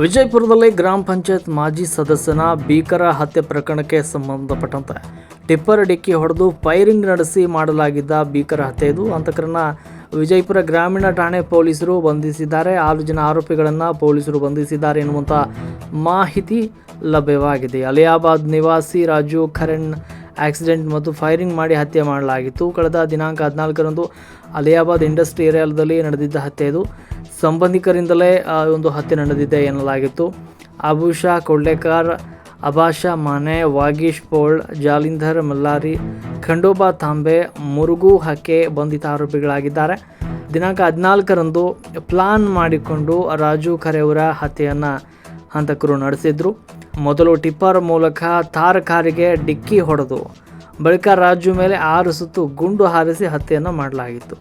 ವಿಜಯಪುರದಲ್ಲಿ ಗ್ರಾಮ ಪಂಚಾಯತ್ ಮಾಜಿ ಸದಸ್ಯನ ಭೀಕರ ಹತ್ಯೆ ಪ್ರಕರಣಕ್ಕೆ ಸಂಬಂಧಪಟ್ಟಂತೆ ಟಿಪ್ಪರ್ ಡಿಕ್ಕಿ ಹೊಡೆದು ಫೈರಿಂಗ್ ನಡೆಸಿ ಮಾಡಲಾಗಿದ್ದ ಭೀಕರ ಹತ್ಯೆ ಇದು. ಹಂತಕರನ್ನ ವಿಜಯಪುರ ಗ್ರಾಮೀಣ ಠಾಣೆ ಪೊಲೀಸರು ಬಂಧಿಸಿದ್ದಾರೆ. 6 ಜನ ಆರೋಪಿಗಳನ್ನು ಪೊಲೀಸರು ಬಂಧಿಸಿದ್ದಾರೆ ಎನ್ನುವಂಥ ಮಾಹಿತಿ ಲಭ್ಯವಾಗಿದೆ. ಅಲಿಯಾಬಾದ್ ನಿವಾಸಿ ರಾಜು ಖರೆನ್ ಆಕ್ಸಿಡೆಂಟ್ ಮತ್ತು ಫೈರಿಂಗ್ ಮಾಡಿ ಹತ್ಯೆ ಮಾಡಲಾಗಿತ್ತು. ಕಳೆದ ದಿನಾಂಕ 14ರಂದು ಅಲಿಯಾಬಾದ್ ಇಂಡಸ್ಟ್ರಿ ಏರಿಯಾದಲ್ಲಿ ನಡೆದಿದ್ದ ಹತ್ಯೆ ಇದು. ಸಂಬಂಧಿಕರಿಂದಲೇ ಒಂದು ಹತ್ಯೆ ನಡೆದಿದೆ ಎನ್ನಲಾಗಿತ್ತು. ಅಬುಷಾ ಕೊಡ್ಲೇಕರ್, ಅಬಾಷಾ ಮಾನೆ, ವಾಗೀಶ್ ಪೋಳ್, ಜಾಲಿಂಧರ್ ಮಲ್ಲಾರಿ, ಖಂಡೋಬಾ ತಾಂಬೆ, ಮುರುಗು ಹಕ್ಕೆ ಬಂಧಿತ ಆರೋಪಿಗಳಾಗಿದ್ದಾರೆ. ದಿನಾಂಕ 14ರಂದು ಪ್ಲಾನ್ ಮಾಡಿಕೊಂಡು ರಾಜು ಖರೆಯವರ ಹತ್ಯೆಯನ್ನು ಹಂತಕರು ನಡೆಸಿದ್ರು. ಮೊದಲು ಟಿಪ್ಪರ್ ಮೂಲಕ ಥಾರ್ ಕಾರಿಗೆ ಡಿಕ್ಕಿ ಹೊಡೆದು ಬಳಿಕ ರಾಜು ಮೇಲೆ 6 ಸುತ್ತು ಗುಂಡು ಹಾರಿಸಿ ಹತ್ಯೆಯನ್ನು ಮಾಡಲಾಗಿತ್ತು.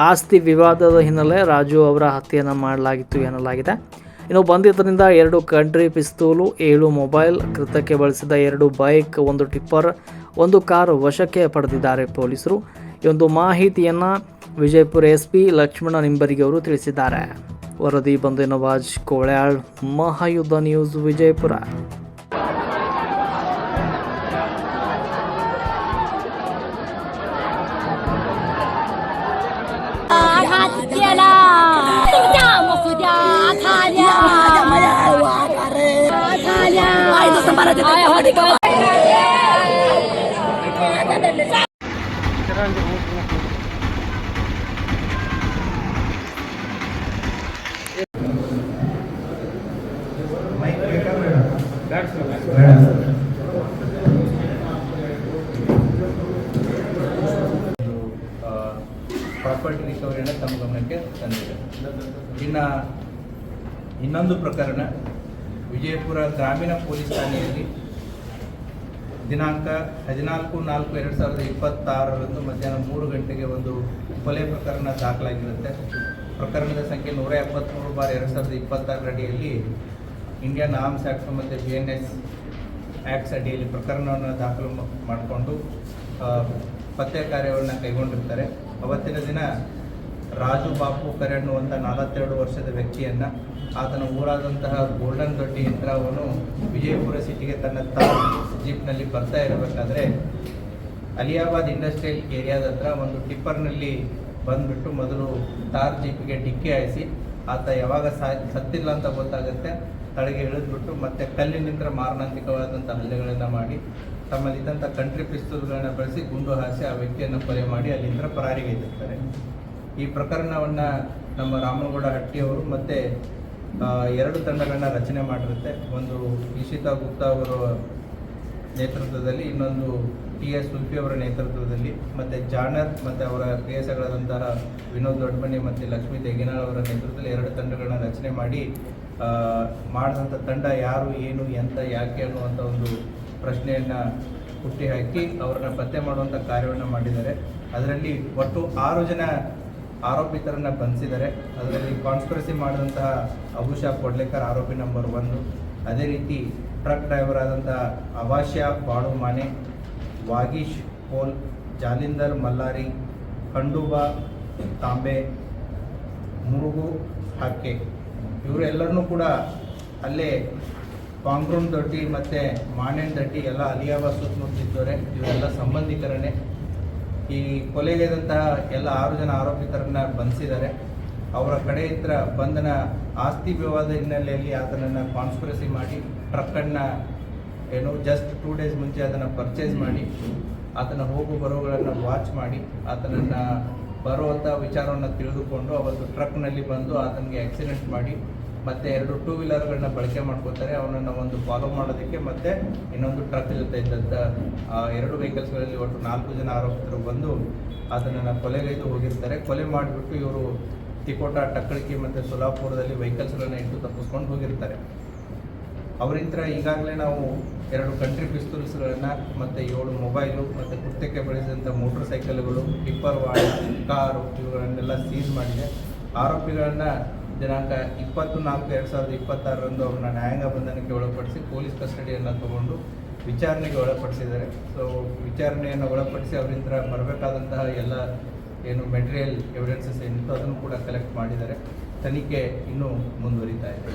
ಆಸ್ತಿ ವಿವಾದದ ಹಿನ್ನೆಲೆ ರಾಜು ಅವರ ಹತ್ಯೆಯನ್ನು ಮಾಡಲಾಗಿತ್ತು ಎನ್ನಲಾಗಿದೆ. ಇನ್ನು ಬಂಧಿತರಿಂದ 2 ಕಂಟ್ರಿ ಪಿಸ್ತೂಲು, 7 ಮೊಬೈಲ್, ಕೃತ್ಯಕ್ಕೆ ಬಳಸಿದ 2 ಬೈಕ್, 1 ಟಿಪ್ಪರ್, 1 ಕಾರು ವಶಕ್ಕೆ ಪಡೆದಿದ್ದಾರೆ ಪೊಲೀಸರು. ಈ ಒಂದು ಮಾಹಿತಿಯನ್ನು ವಿಜಯಪುರ ಎಸ್ಪಿ ಲಕ್ಷ್ಮಣ ನಿಂಬರಿಗೆ ಅವರು ತಿಳಿಸಿದ್ದಾರೆ. ವರದಿ ಬಂದೆ ನವಾಜ್ ಕೋಳ್ಯಾಳ್, ಮಹಾಯುದ್ಧ ನ್ಯೂಸ್, ವಿಜಯಪುರ. ಪ್ರಾಪರ್ಟಿ ರಿಕವರಿಯನ್ನು ತಮ್ಮ ಗಮನಕ್ಕೆ ತಂದಿದೆ. ಇನ್ನೊಂದು ಪ್ರಕರಣ ವಿಜಯಪುರ ಗ್ರಾಮೀಣ ಪೊಲೀಸ್ ಠಾಣೆಯಲ್ಲಿ ದಿನಾಂಕ 14/4/2026 ಮಧ್ಯಾಹ್ನ 3 ಗಂಟೆಗೆ ಒಂದು ಕೊಲೆ ಪ್ರಕರಣ ದಾಖಲಾಗಿರುತ್ತೆ. ಪ್ರಕರಣದ ಸಂಖ್ಯೆ 173/2026 ಅಡಿಯಲ್ಲಿ ಇಂಡಿಯನ್ ಆರ್ಮ್ಸ್ ಆ್ಯಕ್ಟ್ ಮತ್ತು BNS ಆ್ಯಕ್ಟ್ಸ್ ಅಡಿಯಲ್ಲಿ ಪ್ರಕರಣವನ್ನು ದಾಖಲು ಮಾಡಿಕೊಂಡು ಪತ್ತೆ ಕಾರ್ಯವನ್ನು ಕೈಗೊಂಡಿರ್ತಾರೆ. ಅವತ್ತಿನ ದಿನ ರಾಜು ಬಾಪು ಕರೆ ಅನ್ನುವಂಥ 42 ವರ್ಷದ ವ್ಯಕ್ತಿಯನ್ನು ಆತನ ಊರಾದಂತಹ ಗೋಲ್ಡನ್ ದೊಡ್ಡಿ ಯಂತ್ರವನ್ನು ವಿಜಯಪುರ ಸಿಟಿಗೆ ತನ್ನ ತಾರ್ ಜೀಪ್ನಲ್ಲಿ ಬರ್ತಾ ಇರಬೇಕಾದ್ರೆ ಅಲಿಯಾಬಾದ್ ಇಂಡಸ್ಟ್ರಿಯಲ್ ಏರಿಯಾದ ಹತ್ರ ಒಂದು ಟಿಪ್ಪರ್ನಲ್ಲಿ ಬಂದುಬಿಟ್ಟು ಮೊದಲು ತಾರ್ ಜೀಪಿಗೆ ಡಿಕ್ಕಿ ಹಾಯಿಸಿ ಆತ ಯಾವಾಗ ಸತ್ತಿಲ್ಲ ಅಂತ ಗೊತ್ತಾಗುತ್ತೆ ತಳಗೆ ಇಳಿದ್ಬಿಟ್ಟು ಮತ್ತೆ ಕಲ್ಲಿನಿಂದ ಮಾರಣಾಂತಿಕವಾದಂಥ ಹಲ್ಲೆಗಳನ್ನು ಮಾಡಿ ತಮ್ಮಲ್ಲಿದ್ದಂಥ ಕಂಟ್ರಿ ಪಿಸ್ತೂಲ್ಗಳನ್ನು ಬಳಸಿ ಗುಂಡು ಹಾರಿಸಿ ಆ ವ್ಯಕ್ತಿಯನ್ನು ಕೊಲೆ ಮಾಡಿ ಅಲ್ಲಿಂದ ಪರಾರಿಗೈದಿರ್ತಾರೆ. ಈ ಪ್ರಕರಣವನ್ನು ನಮ್ಮ ರಾಮನಗೌಡ ಹಟ್ಟಿಯವರು ಮತ್ತು 2 ತಂಡಗಳನ್ನ ರಚನೆ ಮಾಡಿರುತ್ತೆ. ಒಂದು ಇಶಿತಾ ಗುಪ್ತಾ ಅವರ ನೇತೃತ್ವದಲ್ಲಿ, ಇನ್ನೊಂದು TS ಸುಲ್ಫಿ ಅವರ ನೇತೃತ್ವದಲ್ಲಿ, ಮತ್ತು ಜಾನರ್ ಮತ್ತು ಅವರ ಪ್ರಿಯಸಗಳಾದಂತಹ ವಿನೋದ್ ದೊಡ್ಡಮನಿ ಮತ್ತು ಲಕ್ಷ್ಮೀ ತೆಗಿನಾಳ್ ಅವರ ನೇತೃತ್ವದಲ್ಲಿ 2 ತಂಡಗಳನ್ನ ರಚನೆ ಮಾಡಿ ಮಾಡಿದಂಥ ತಂಡ ಯಾರು, ಏನು, ಎಂತ, ಯಾಕೆ ಅನ್ನುವಂಥ ಒಂದು ಪ್ರಶ್ನೆಯನ್ನು ಹುಟ್ಟಿ ಹಾಕಿ ಅವರನ್ನು ಪತ್ತೆ ಮಾಡುವಂಥ ಕಾರ್ಯವನ್ನು ಮಾಡಿದ್ದಾರೆ. ಅದರಲ್ಲಿ ಒಟ್ಟು 6 ಜನ ಆರೋಪಿತರನ್ನು ಬಂಧಿಸಿದ್ದಾರೆ. ಅದರಲ್ಲಿ ಕಾನ್ಸ್ಪಿರಸಿ ಮಾಡಿದಂತಹ ಅಬುಷಾ ಕೊಡ್ಲೇಕರ್ ಆರೋಪಿ ನಂಬರ್ 1. ಅದೇ ರೀತಿ ಟ್ರಕ್ ಡ್ರೈವರ್ ಆದಂತಹ ಅಬಾಷಾ ಬಾಳು ಮಾನೆ, ವಾಗೀಶ್ ಪೋಲ್, ಜಾಲಿಂಧರ್ ಮಲ್ಲಾರಿ, ಖಂಡೋಬಾ ತಾಂಬೆ, ಮುರುಗು ಹಕ್ಕೆ ಇವರೆಲ್ಲರನ್ನೂ ಕೂಡ ಅಲ್ಲೇ ಕಾಂಗ್ರೂನ್ ದೊಡ್ಡಿ ಮತ್ತು ಮಾನೇನ್ ದಡ್ಡಿ ಎಲ್ಲ ಅಲಿಯಾಬಾದ್ ಸುತ್ತಮುತ್ತಿದ್ದವರೆ. ಇವರೆಲ್ಲ ಸಂಬಂಧಿಕರನ್ನೇ. ಈ ಕೊಲೆಗೈದಂತಹ ಎಲ್ಲ 6 ಜನ ಆರೋಪಿತರನ್ನು ಬಂಧಿಸಿದ್ದಾರೆ. ಅವರ ಕಡೆಯಿಂದ ಬಂಧನ ಆಸ್ತಿ ವಿವಾದ ಹಿನ್ನೆಲೆಯಲ್ಲಿ ಆತನನ್ನು ಕಾನ್ಸ್ಪಿರಸಿ ಮಾಡಿ ಟ್ರಕ್ಕನ್ನು ಜಸ್ಟ್ 2 ಡೇಸ್ ಮುಂಚೆ ಅದನ್ನು ಪರ್ಚೇಸ್ ಮಾಡಿ ಆತನ ಹೋಗು ಬರೋಗಳನ್ನು ವಾಚ್ ಮಾಡಿ ಆತನನ್ನು ಬರುವಂಥ ವಿಚಾರವನ್ನು ತಿಳಿದುಕೊಂಡು ಅವತ್ತು ಟ್ರಕ್ನಲ್ಲಿ ಬಂದು ಆತನಿಗೆ ಆಕ್ಸಿಡೆಂಟ್ ಮಾಡಿ ಮತ್ತು 2 ಟೂ ವೀಲರ್ಗಳನ್ನ ಬಳಕೆ ಮಾಡ್ಕೋತಾರೆ. ಅವನನ್ನು ಒಂದು ಫಾಲೋ ಮಾಡೋದಕ್ಕೆ ಮತ್ತು ಇನ್ನೊಂದು ಟ್ರಕ್ ಜೊತೆ ಇದ್ದಂಥ 2 ವೆಹಿಕಲ್ಸ್ಗಳಲ್ಲಿ ಒಟ್ಟು 4 ಜನ ಆರೋಪಿತರು ಬಂದು ಅದನ್ನು ಕೊಲೆಗೈದು ಹೋಗಿರ್ತಾರೆ. ಕೊಲೆ ಮಾಡಿಬಿಟ್ಟು ಇವರು ತಿಕೋಟ, ಟಕ್ಕಳಿಕೆ ಮತ್ತು ಸೋಲಾಪುರದಲ್ಲಿ ವೆಹಿಕಲ್ಸ್ಗಳನ್ನು ಇಟ್ಟು ತಪ್ಪಿಸ್ಕೊಂಡು ಹೋಗಿರ್ತಾರೆ. ಅವರಿಂದ ಈಗಾಗಲೇ ನಾವು 2 ಕಂಟ್ರಿ ಪಿಸ್ತೂಲ್ಸ್ಗಳನ್ನು ಮತ್ತು 7 ಮೊಬೈಲು ಮತ್ತು ಕೃತ್ಯಕ್ಕೆ ಬಳಸಿದಂಥ ಮೋಟರ್ ಸೈಕಲ್ಗಳು, ಟಿಪ್ಪರ್ ವಾಹನ, ಕಾರು ಇವುಗಳನ್ನೆಲ್ಲ ಸೀಸ್ ಮಾಡಿದೆ. ಆರೋಪಿಗಳನ್ನು ದಿನಾಂಕ 20/4/2026 ಅವ್ರನ್ನ ನ್ಯಾಯಾಂಗ ಬಂಧನಕ್ಕೆ ಒಳಪಡಿಸಿ ಪೊಲೀಸ್ ಕಸ್ಟಡಿಯನ್ನು ತಗೊಂಡು ವಿಚಾರಣೆಗೆ ಒಳಪಡಿಸಿದ್ದಾರೆ. ಸೊ ವಿಚಾರಣೆಯನ್ನು ಒಳಪಡಿಸಿ ಅವರಿಂದ ಬರಬೇಕಾದಂತಹ ಎಲ್ಲ ಏನು ಮೆಟೀರಿಯಲ್ ಎವಿಡೆನ್ಸಸ್ ಏನಿತ್ತು ಅದನ್ನು ಕೂಡ ಕಲೆಕ್ಟ್ ಮಾಡಿದ್ದಾರೆ. ತನಿಖೆ ಇನ್ನೂ ಮುಂದುವರಿತಾ ಇದೆ.